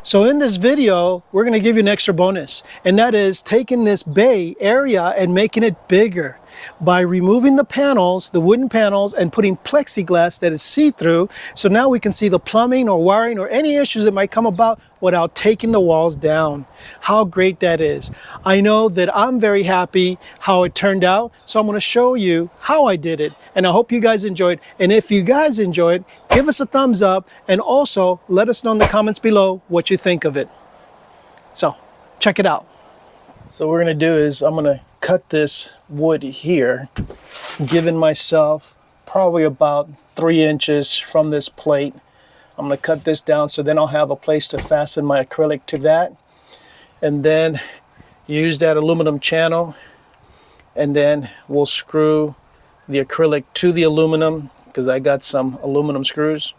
So in this video, we're going to give you an extra bonus, and that is taking this bay area and making it bigger by removing the panels, the wooden panels, and putting plexiglass that is see-through. So now we can see the plumbing or wiring or any issues that might come about without taking the walls down. How great that is. I know that I'm very happy how it turned out, so I'm going to show you how I did it, and I hope you guys enjoyed. And if you guys enjoyed, give us a thumbs up, and also let us know in the comments below what you think of it. So check it out. So what we're going to do is I'm going to cut this wood here, giving myself probably about 3 inches from this plate. I'm going to cut this down so then I'll have a place to fasten my acrylic to that, and then use that aluminum channel, and then we'll screw the acrylic to the aluminum because I got some aluminum screws,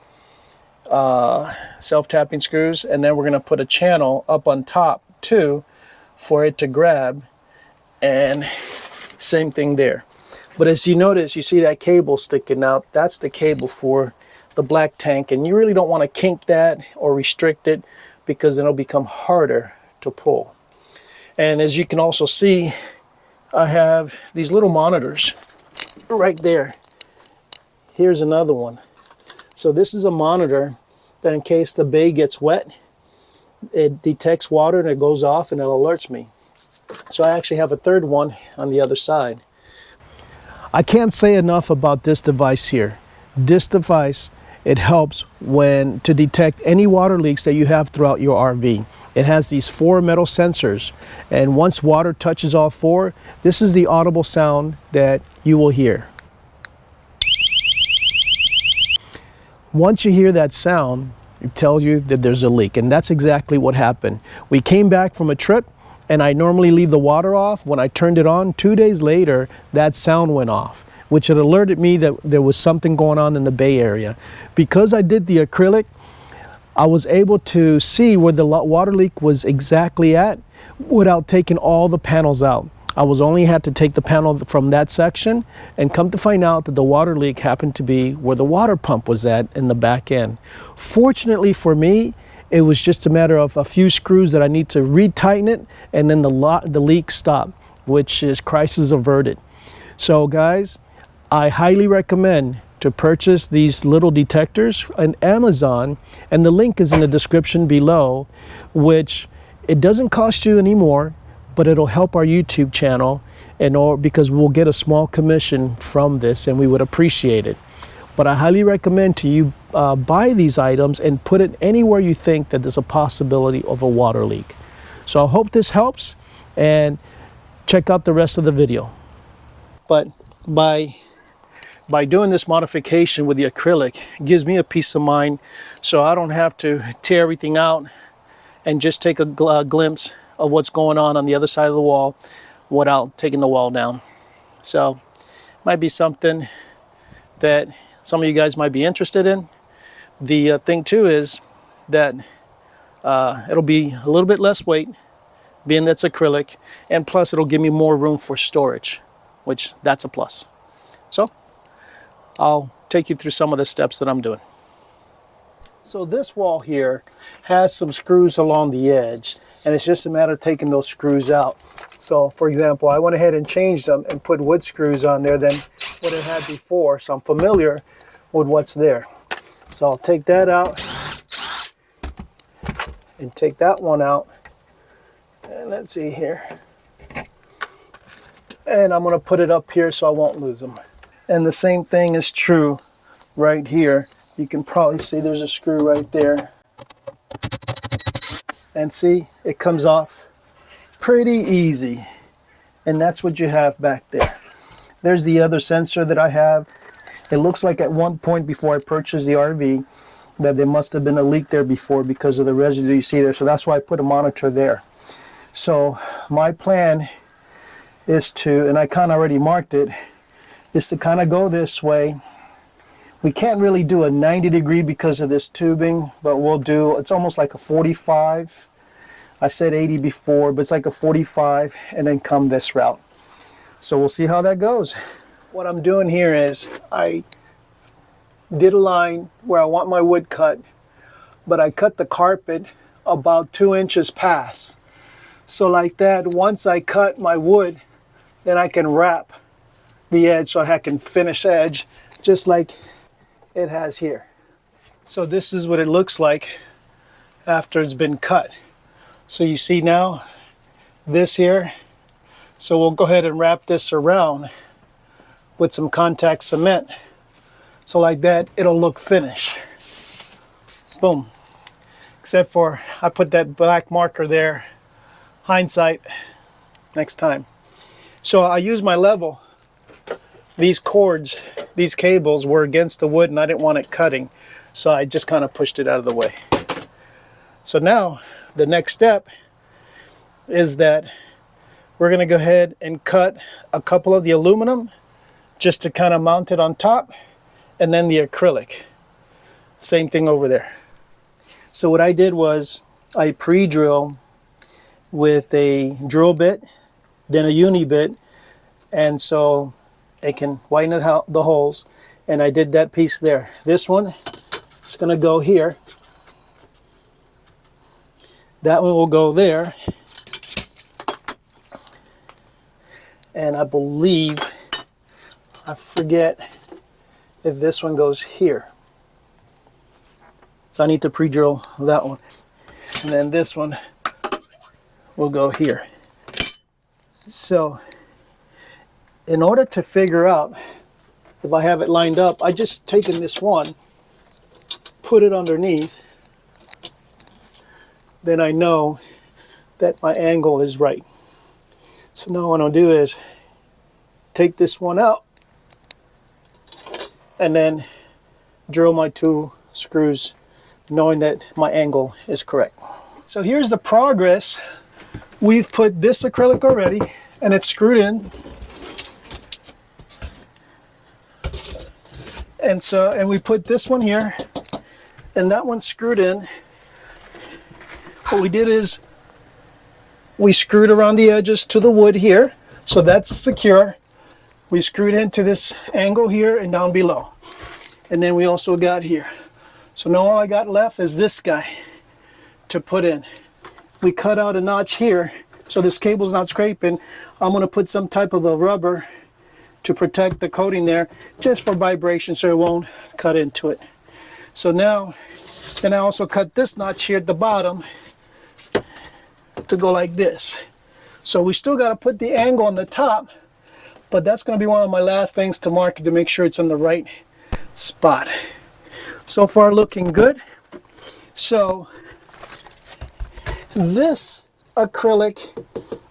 self-tapping screws, and then we're going to put a channel up on top too for it to grab, and same thing there. But as you notice, you see that cable sticking out. That's the cable for the black tank, and you really don't want to kink that or restrict it because then it'll become harder to pull. And as you can also see, I have these little monitors right there. Here's another one. So this is a monitor that in case the bay gets wet, it detects water and it goes off and it alerts me. So I actually have a third one on the other side. I can't say enough about this device here. This device, it helps to detect any water leaks that you have throughout your RV. It has these 4 metal sensors, and once water touches all 4, this is the audible sound that you will hear. Once you hear that sound, it tells you that there's a leak, and that's exactly what happened. We came back from a trip, and I normally leave the water off. When I turned it on, 2 days later, that sound went off, which had alerted me that there was something going on in the bay area. Because I did the acrylic, I was able to see where the water leak was exactly at without taking all the panels out. I only had to take the panel from that section, and come to find out that the water leak happened to be where the water pump was at in the back end. Fortunately for me, it was just a matter of a few screws that I need to retighten it, and then the leak stopped, which is crisis averted. So guys, I highly recommend to purchase these little detectors on Amazon, and the link is in the description below, which it doesn't cost you anymore, but it'll help our YouTube channel, because we'll get a small commission from this, and we would appreciate it. But I highly recommend to you buy these items and put it anywhere you think that there's a possibility of a water leak. So I hope this helps, and check out the rest of the video. But by doing this modification with the acrylic, it gives me a peace of mind, so I don't have to tear everything out and just take a glimpse of what's going on the other side of the wall without taking the wall down. So might be something that some of you guys might be interested in. The thing too is that it'll be a little bit less weight, being that's acrylic, and plus it'll give me more room for storage, which that's a plus. So I'll take you through some of the steps that I'm doing. So this wall here has some screws along the edge, and it's just a matter of taking those screws out. So for example, I went ahead and changed them and put wood screws on there than what it had before, so I'm familiar with what's there. So I'll take that out and take that one out, and let's see here, and I'm going to put it up here so I won't lose them. And the same thing is true right here. You can probably see there's a screw right there, and see, it comes off pretty easy, and that's what you have back there. There's the other sensor that I have. It looks like at one point before I purchased the RV that there must have been a leak there before because of the residue you see there, so that's why I put a monitor there. So my plan is to, and I kind of already marked it, is to kind of go this way. We can't really do a 90 degree because of this tubing, but we'll do, it's almost like a 45. I said 80 before, but it's like a 45, and then come this route. So we'll see how that goes. What I'm doing here is I did a line where I want my wood cut, but I cut the carpet about 2 inches past. So like that, once I cut my wood, then I can wrap the edge so I can finish edge just like it has here. So this is what it looks like after it's been cut. So you see now this here. So we'll go ahead and wrap this around with some contact cement. So like that, it'll look finished. Boom. Except for I put that black marker there. Hindsight, next time. So I use my level. These cords, these cables were against the wood and I didn't want it cutting. So I just kind of pushed it out of the way. So now the next step is that we're going to go ahead and cut a couple of the aluminum just to kind of mount it on top, and then the acrylic. Same thing over there. So what I did was I pre-drill with a drill bit, then a uni bit, and so it can widen out the holes. And I did that piece there. This one is going to go here. That one will go there. And I believe, I forget if this one goes here. So I need to pre-drill that one. And then this one will go here. So in order to figure out if I have it lined up, I just taken this one, put it underneath, then I know that my angle is right. So now what I'll do is take this one out and then drill my 2 screws knowing that my angle is correct. So here's the progress. We've put this acrylic already and it's screwed in. And we put this one here and that one's screwed in. What we did is we screwed around the edges to the wood here, so that's secure. We screwed into this angle here and down below. And then we also got here. So now all I got left is this guy to put in. We cut out a notch here so this cable's not scraping. I'm going to put some type of a rubber to protect the coating there, just for vibration so it won't cut into it. So now, then I also cut this notch here at the bottom to go like this. So we still got to put the angle on the top, but that's going to be one of my last things to mark to make sure it's in the right spot. So far looking good. So this acrylic,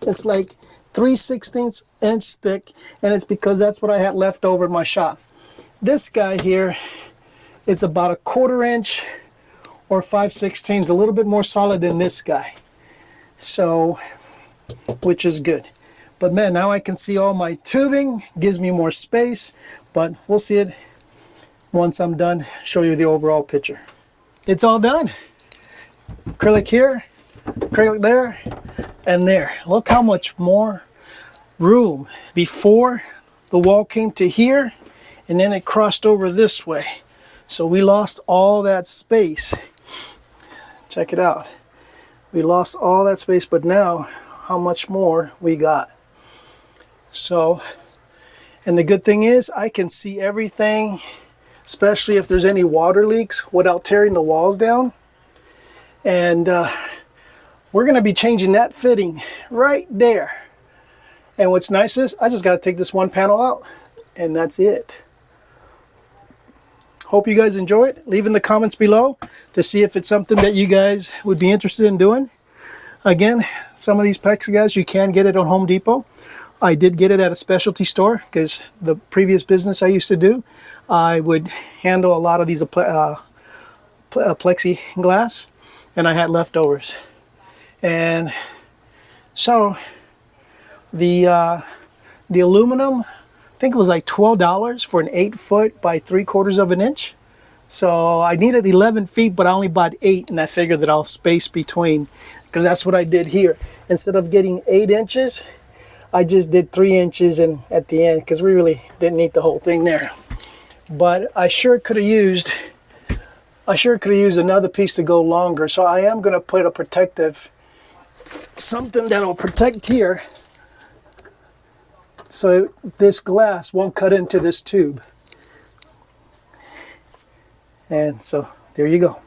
it's like 3/16 inch thick, and it's because that's what I had left over in my shop. This guy here, it's about 1/4 inch or 5/16, a little bit more solid than this guy. So, which is good. But man, now I can see all my tubing, gives me more space, but we'll see it once I'm done, show you the overall picture. It's all done. Acrylic here, acrylic there, and there. Look how much more room. Before, the wall came to here, and then it crossed over this way. So we lost all that space. Check it out. We lost all that space, but now how much more we got. So, and the good thing is I can see everything, especially if there's any water leaks, without tearing the walls down. And we're going to be changing that fitting right there. And what's nice is I just got to take this one panel out, and that's it. Hope you guys enjoy it. Leave in the comments below to see if it's something that you guys would be interested in doing. Again, some of these plexiglass you can get it on Home Depot. I did get it at a specialty store because the previous business I used to do, I would handle a lot of these plexiglass, and I had leftovers. And so the aluminum, I think it was like $12 for an 8-foot by 3/4 inch. So I needed 11 feet, but I only bought 8, and I figured that I'll space between, because that's what I did here. Instead of getting 8 inches, I just did 3 inches and at the end, because we really didn't need the whole thing there. But I sure could have used I sure could have used another piece to go longer, so I am going to put a protective, something that'll protect here, so this glass won't cut into this tube. And so there you go.